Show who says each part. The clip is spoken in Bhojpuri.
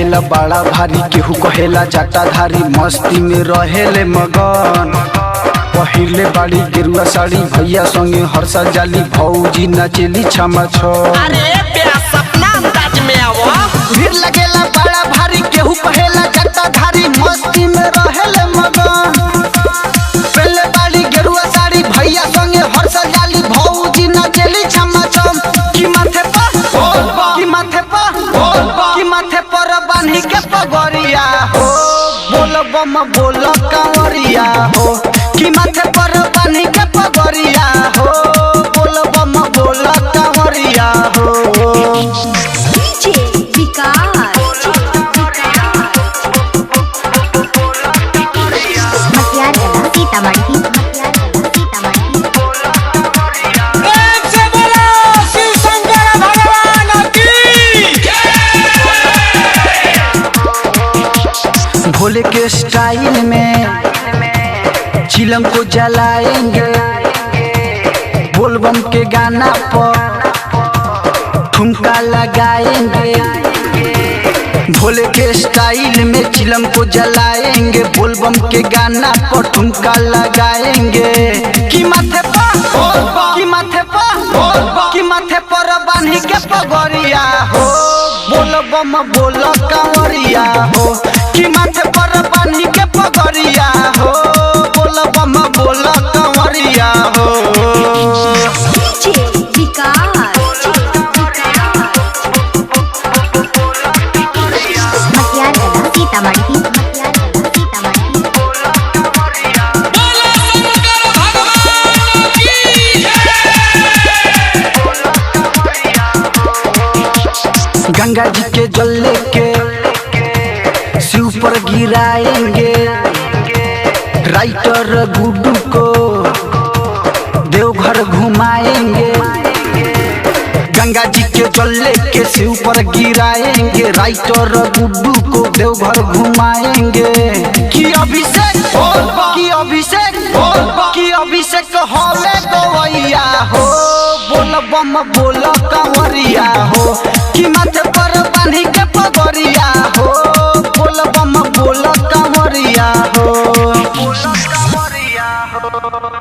Speaker 1: लागेला बड़ा भारी, केहू कहेला जटाधारी, मस्ती में रहेले मगन। पहिरले बाड़ी गेरुआ साड़ी, भैया संगे हर्षा जाली, भौजी नाचेली छमा छ। भीड़ लगेला बड़ा भारी, केहू कहेला जटाधारी, मस्ती में रहेले मगन। पहले बाड़ी गेरुआ साड़ी, भैया संगे हर्षा जाली, भौजी नाचेली छमा छम। की माथे पर बांधी के पगड़िया हो, बोल बम बोल कांवरिया हो। की माथे पर बांधी के पगड़िया हो, बोल बम बोल कांवरिया हो। भोले के स्टाइल में चिलम को जलाएंगे, बोलबम के गाना पर ठुमका लगाएंगे। भोले के स्टाइल में चिलम को जलाएंगे, बोलबम के गाना पर ठुमका लगाएंगे। की माथे पर बांधी के पगड़िया हो, बोलबम बोल कांवरिया हो। की माथे पर बांधी के पगड़िया हो, बोलबम बोल कांवरिया हो। गंगा जी के जल लेके शिव पर गिराएंगे, राइटर गुड्डू को देवघर घुमाएंगे। गंगा जी के जल लेके शिव पर गिराएंगे, राइटर गुड्डू को देवघर घुमाएंगे। की अभिषेक होले गवैया हो, बोल बम बोल